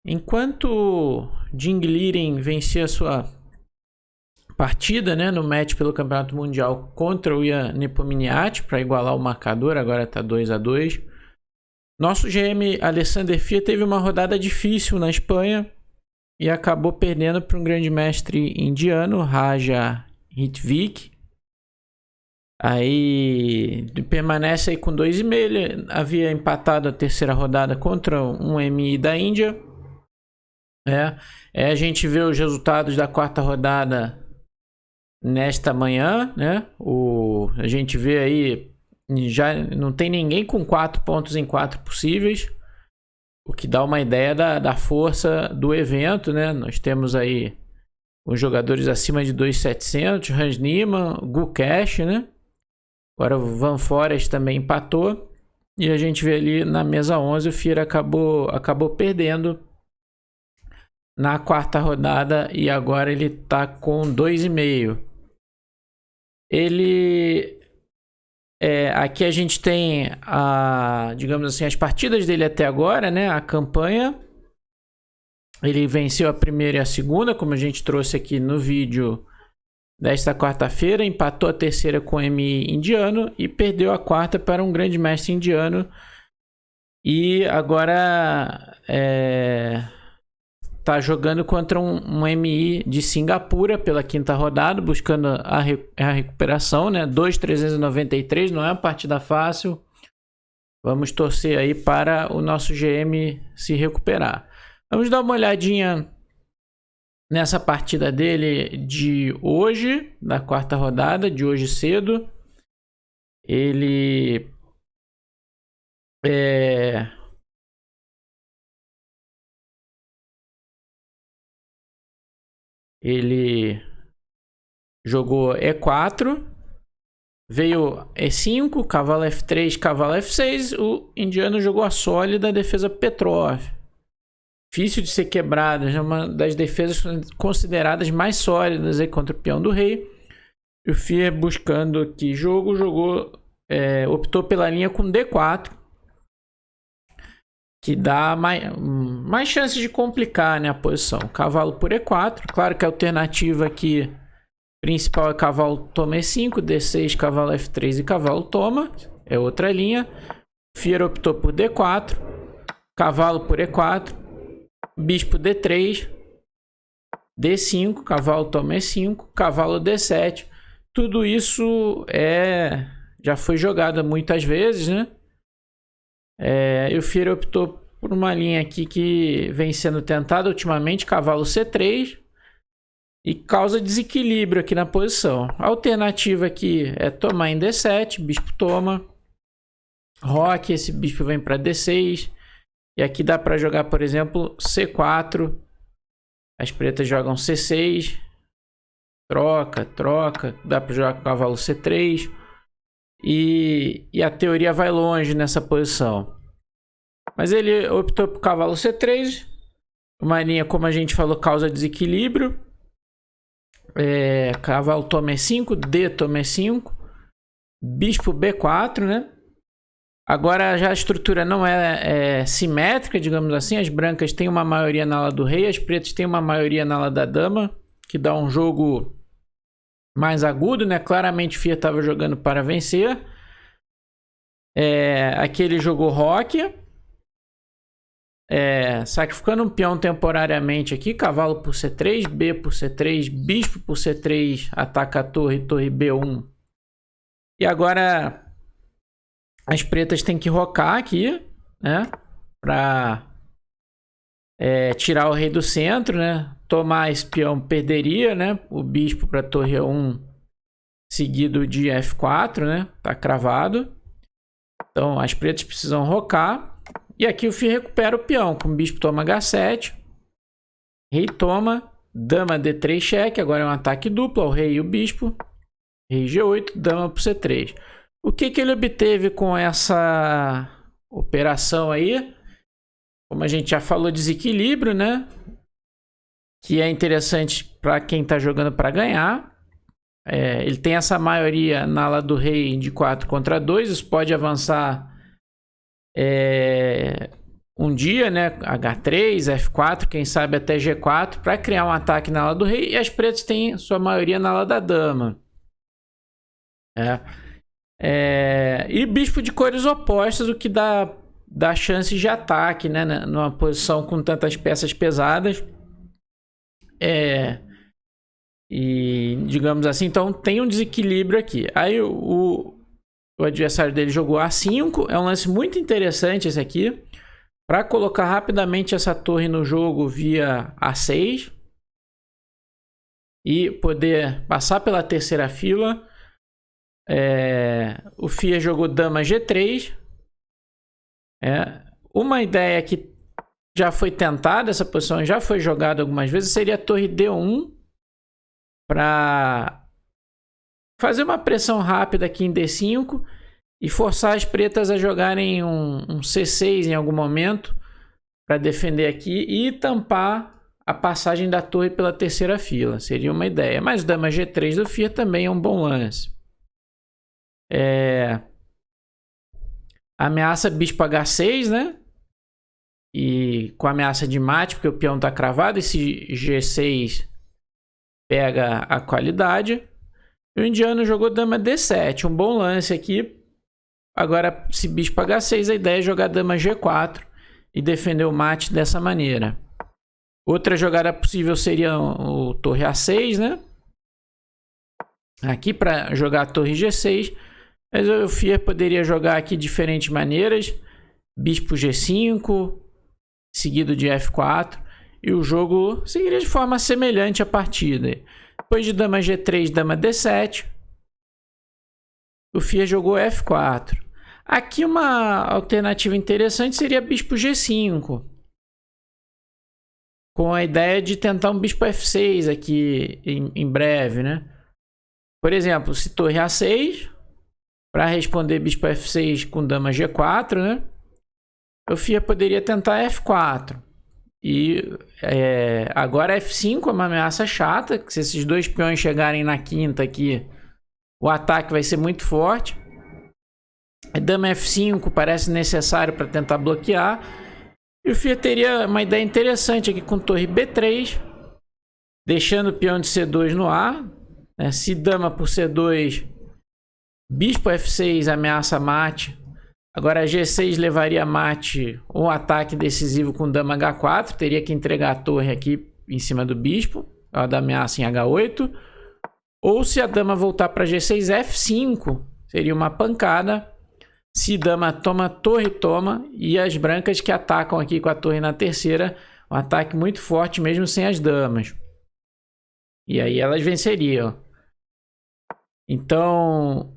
Enquanto Jing Liren vencia a sua partida, né, no match pelo Campeonato Mundial contra o Ian Nepomniachtchi para igualar o marcador, agora está 2-2. Nosso GM Alexander Fia teve uma rodada difícil na Espanha e acabou perdendo para um grande mestre indiano, Raja Ritwik. Aí permanece aí com 2,5. Ele havia empatado a terceira rodada contra um MI da Índia. A gente vê os resultados da quarta rodada nesta manhã, né? A gente vê aí, já não tem ninguém com 4 pontos em 4 possíveis, o que dá uma ideia da força do evento, né? Nós temos aí os jogadores acima de 2.700, Hans Niemann, Gukesh, né? Agora o Van Forest também empatou. E a gente vê ali na mesa 11, o Fira acabou perdendo na quarta rodada e agora ele tá com 2,5. Ele... aqui a gente tem, digamos assim, as partidas dele até agora, né? A campanha. Ele venceu a primeira e a segunda, como a gente trouxe aqui no vídeo desta quarta-feira. Empatou a terceira com o MI indiano e perdeu a quarta para um grande mestre indiano. E agora tá jogando contra um MI de Singapura pela quinta rodada, buscando a recuperação, né? 2.393, não é uma partida fácil. Vamos torcer aí para o nosso GM se recuperar. Vamos dar uma olhadinha nessa partida dele de hoje, da quarta rodada, de hoje cedo. Ele jogou E4, veio E5, cavalo F3, cavalo F6. O indiano jogou a sólida defesa Petrov. Difícil de ser quebrada, é uma das defesas consideradas mais sólidas aí contra o peão do rei. E o Fia, buscando aqui optou pela linha com D4, que dá mais chances de complicar, né, a posição. Cavalo por E4, claro que a alternativa aqui principal é cavalo toma E5, D6, cavalo F3 e cavalo toma, é outra linha. Fia optou por D4, cavalo por E4, bispo D3, D5, cavalo toma E5, cavalo D7. Tudo isso já foi jogado muitas vezes, né? E o Fia optou por uma linha aqui que vem sendo tentada ultimamente, cavalo C3, e causa desequilíbrio aqui na posição. A alternativa aqui é tomar em D7, bispo toma, roque, esse bispo vem para D6. E aqui dá para jogar, por exemplo, C4. As pretas jogam C6. Troca. Dá para jogar com o cavalo C3. E a teoria vai longe nessa posição. Mas ele optou por cavalo C3. Uma linha, como a gente falou, causa desequilíbrio. Cavalo toma E5. D toma E5. Bispo B4, né? Agora já a estrutura não é simétrica, digamos assim. As brancas têm uma maioria na ala do rei, as pretas têm uma maioria na ala da dama, que dá um jogo mais agudo, né? Claramente o Fia estava jogando para vencer. Aqui ele jogou roque, sacrificando um peão temporariamente aqui. Cavalo por C3, B por C3, bispo por C3, ataca a torre B1. E agora as pretas têm que rocar aqui, né? Para tirar o rei do centro, né? Tomar esse peão perderia, né? O bispo para torre E1 seguido de F4, né? Tá cravado. Então as pretas precisam rocar. E aqui o Fia recupera o peão. Com o bispo toma H7. Rei toma. Dama D3 cheque. Agora é um ataque duplo ao rei e o bispo. Rei G8. Dama por C3. O que ele obteve com essa operação aí? Como a gente já falou, desequilíbrio, né? Que é interessante para quem está jogando para ganhar. Ele tem essa maioria na ala do rei de 4 contra 2. Isso pode avançar um dia, né? H3, F4, quem sabe até G4, para criar um ataque na ala do rei. E as pretas têm sua maioria na ala da dama. E bispo de cores opostas, o que dá chances de ataque, né? Numa posição com tantas peças pesadas. E digamos assim, então tem um desequilíbrio aqui. Aí o adversário dele jogou A5. É um lance muito interessante esse aqui. Para colocar rapidamente essa torre no jogo via A6. E poder passar pela terceira fila. O Fia jogou dama G3. Uma ideia que já foi tentada, essa posição já foi jogada algumas vezes, seria a torre D1 para fazer uma pressão rápida aqui em D5 e forçar as pretas a jogarem um C6 em algum momento para defender aqui e tampar a passagem da torre pela terceira fila. Seria uma ideia. Mas dama G3 do Fia também é um bom lance. Ameaça bispo H6, né? E com ameaça de mate, porque o peão está cravado. Esse G6 pega a qualidade. E o indiano jogou dama D7. Um bom lance aqui. Agora, se bispo H6, a ideia é jogar dama G4 e defender o mate dessa maneira. Outra jogada possível seria o torre A6, né? Aqui para jogar a torre G6. Mas o Fia poderia jogar aqui de diferentes maneiras. Bispo G5, seguido de F4. E o jogo seguiria de forma semelhante à partida. Depois de dama G3, dama D7. O Fia jogou F4. Aqui uma alternativa interessante seria bispo G5. Com a ideia de tentar um bispo F6 aqui em breve, né? Por exemplo, se torre A6, para responder bispo F6 com dama G4, né? O Fia poderia tentar F4. E agora F5 é uma ameaça chata, que se esses dois peões chegarem na quinta aqui, o ataque vai ser muito forte. A dama F5 parece necessário para tentar bloquear. E o Fia teria uma ideia interessante aqui com torre B3, deixando o peão de C2 no ar. Se dama por C2, bispo F6 ameaça mate. Agora G6 levaria mate ou ataque decisivo com dama H4. Teria que entregar a torre aqui em cima do bispo. Ela dá ameaça em H8. Ou se a dama voltar para G6, F5 seria uma pancada. Se dama toma, torre toma. E as brancas que atacam aqui com a torre na terceira. Um ataque muito forte mesmo sem as damas. E aí elas venceriam. Então...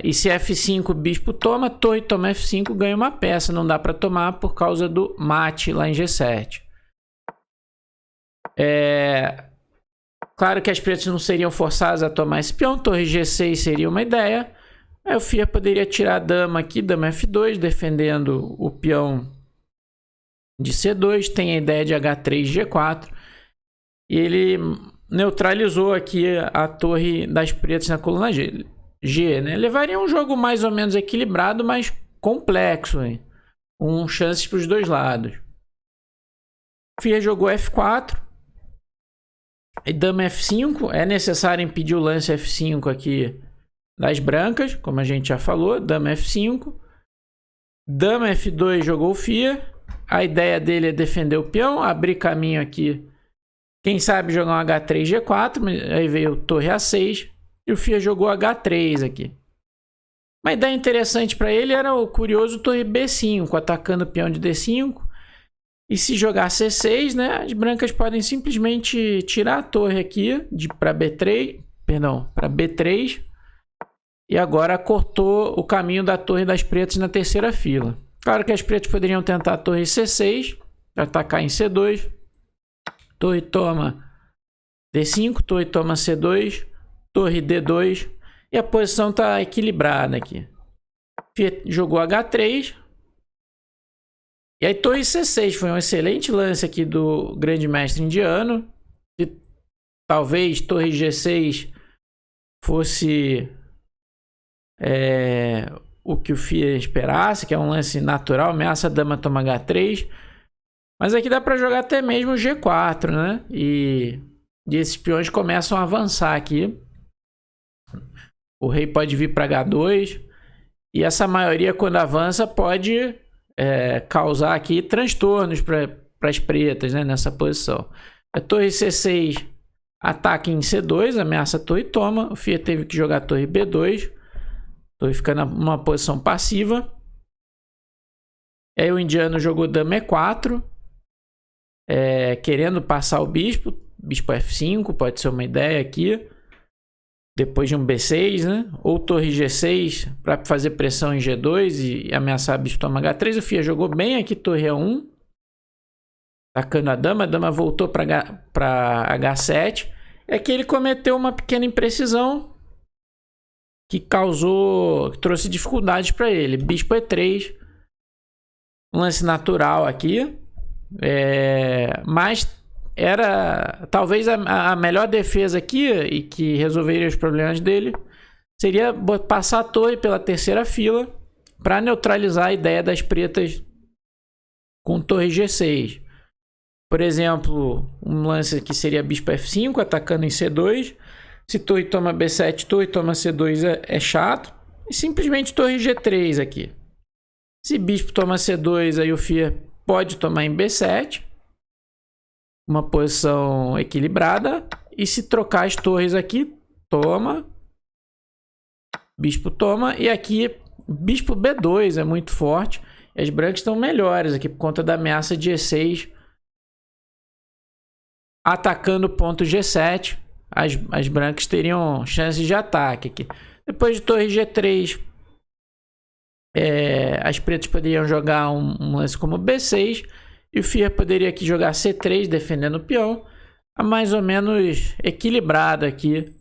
e se F5 bispo toma, torre toma F5, ganha uma peça. Não dá para tomar por causa do mate lá em G7. Claro que as pretas não seriam forçadas a tomar esse peão. Torre G6 seria uma ideia. Aí o Fia poderia tirar a dama aqui, dama F2, defendendo o peão de C2. Tem a ideia de H3, G4. E ele neutralizou aqui a torre das pretas na coluna G, né? Levaria um jogo mais ou menos equilibrado, mas complexo, hein? Com chances para os dois lados. Fia jogou F4 e dama F5. É necessário impedir o lance F5 aqui das brancas, como a gente já falou. Dama F5. Dama F2 jogou o Fia. A ideia dele é defender o peão, abrir caminho aqui. Quem sabe jogar um H3, G4. Aí veio torre A6. E o Fia jogou H3 aqui. Uma ideia interessante para ele era o curioso torre B5, atacando o peão de D5. E se jogar C6, né, as brancas podem simplesmente tirar a torre aqui para B3, para B3. E agora cortou o caminho da torre das pretas na terceira fila. Claro que as pretas poderiam tentar a torre C6, atacar em C2. Torre toma D5, torre toma C2. Torre D2. E a posição está equilibrada aqui. Fia jogou H3. E aí torre C6 foi um excelente lance aqui do grande mestre indiano. E talvez torre G6 fosse o que o FIA esperasse, que é um lance natural, ameaça dama toma H3. Mas aqui dá para jogar até mesmo G4, né? E esses peões começam a avançar aqui. O rei pode vir para H2. E essa maioria, quando avança, pode causar aqui transtornos para as pretas, né? Nessa posição. A torre C6 ataca em C2, ameaça a torre toma. O FIA teve que jogar a torre B2. A torre fica numa posição passiva. Aí o indiano jogou dama E4. Querendo passar o bispo. Bispo F5, pode ser uma ideia aqui. Depois de um B6, né? Ou torre G6 para fazer pressão em G2 e ameaçar bispo toma H3. O FIA jogou bem aqui, torre E1. Atacando a dama voltou para H7. É que ele cometeu uma pequena imprecisão que trouxe dificuldades para ele. Bispo E3. Um lance natural aqui. Mas era talvez a melhor defesa aqui e que resolveria os problemas dele seria passar a torre pela terceira fila para neutralizar a ideia das pretas com torre G6. Por exemplo, um lance que seria bispo F5 atacando em C2. Se torre toma B7, torre toma C2 é chato. E simplesmente torre G3 aqui. Se bispo toma C2, aí o FIA pode tomar em B7. Uma posição equilibrada. E se trocar as torres aqui, toma. Bispo toma. E aqui, bispo B2 é muito forte. E as brancas estão melhores aqui por conta da ameaça de E6. Atacando o ponto G7. As brancas teriam chances de ataque aqui. Depois de torre G3, as pretas poderiam jogar um lance como B6. E o FIA poderia aqui jogar C3 defendendo o peão. Mais ou menos equilibrado aqui.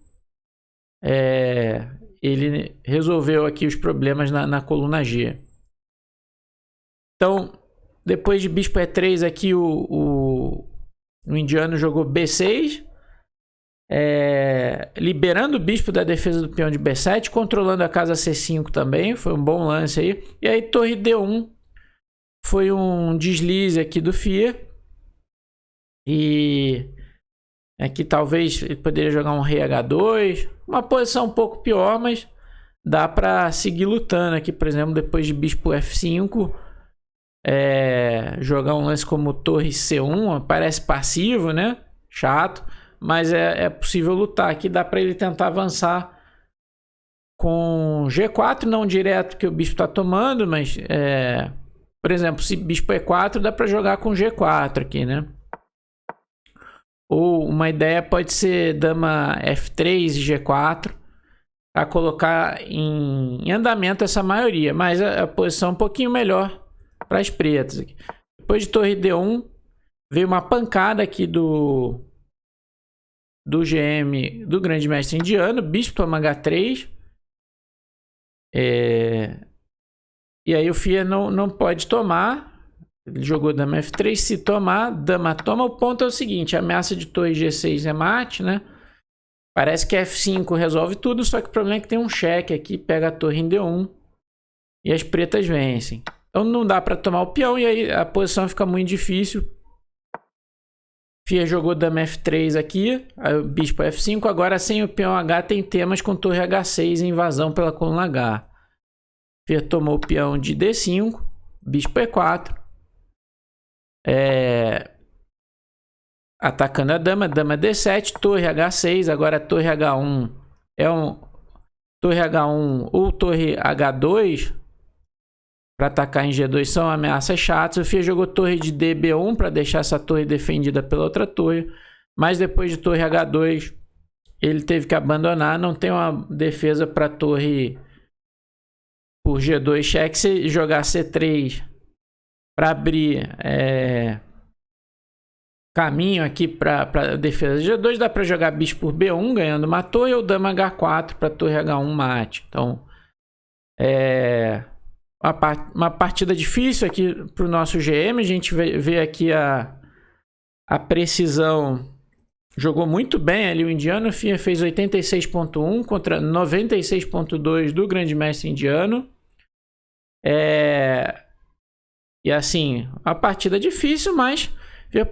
Ele resolveu aqui os problemas na coluna G. Então, depois de bispo E3 aqui, o indiano jogou B6. Liberando o bispo da defesa do peão de B7. Controlando a casa C5 também. Foi um bom lance aí. E aí torre D1. Foi um deslize aqui do FIA. E aqui talvez ele poderia jogar um rei H2. Uma posição um pouco pior, mas dá para seguir lutando aqui. Por exemplo, depois de bispo F5. Jogar um lance como torre C1. Parece passivo, né? Chato. Mas é possível lutar aqui. Dá para ele tentar avançar com G4. Não direto que o bispo está tomando, mas... Por exemplo, se bispo E4, dá para jogar com G4 aqui, né? Ou uma ideia pode ser dama F3 e G4 para colocar em andamento essa maioria. Mas a posição é um pouquinho melhor para as pretas aqui. Depois de torre D1, veio uma pancada aqui do GM do grande mestre indiano. Bispo toma H3. E aí o FIA não pode tomar. Ele jogou dama F3. Se tomar, dama toma. O ponto é o seguinte. A ameaça de torre G6 é mate, né? Parece que F5 resolve tudo. Só que o problema é que tem um cheque aqui. Pega a torre em D1. E as pretas vencem. Então não dá para tomar o peão. E aí a posição fica muito difícil. FIA jogou dama F3 aqui. Aí o bispo F5. Agora sem o peão H tem temas com torre H6 e invasão pela coluna H. FIA tomou o peão de D5, bispo E4, atacando a dama D7, torre H6, agora torre H1 torre H1 ou torre H2 para atacar em G2 são ameaças chatas. O FIA jogou torre de DB1 para deixar essa torre defendida pela outra torre, mas depois de torre H2 ele teve que abandonar, não tem uma defesa para torre por G2 cheque. Se jogar C3 para abrir caminho aqui para defesa de G2, dá para jogar bispo por B1 ganhando uma torre ou dama H4 para torre H1 mate. Então uma partida difícil aqui para o nosso GM. A gente vê aqui a precisão. Jogou muito bem ali o indiano. O FIA fez 86.1 contra 96.2 do grande mestre indiano. E assim, a partida difícil, mas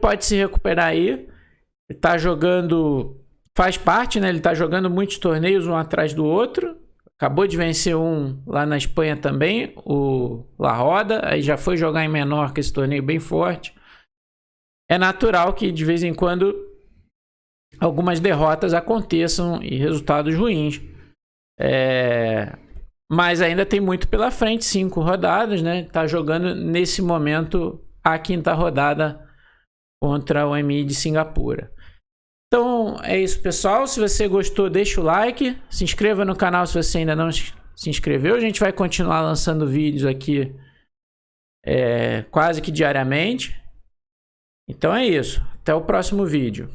pode se recuperar aí. Ele tá jogando, faz parte, né? Ele tá jogando muitos torneios um atrás do outro. Acabou de vencer um lá na Espanha também, o La Roda. Aí já foi jogar em Menorca, esse torneio bem forte. É natural que de vez em quando algumas derrotas aconteçam e resultados ruins. Mas ainda tem muito pela frente, 5 rodadas, né? Tá jogando nesse momento a 5ª rodada contra o MI de Singapura. Então é isso, pessoal. Se você gostou, deixa o like, se inscreva no canal se você ainda não se inscreveu. A gente vai continuar lançando vídeos aqui quase que diariamente. Então é isso. Até o próximo vídeo.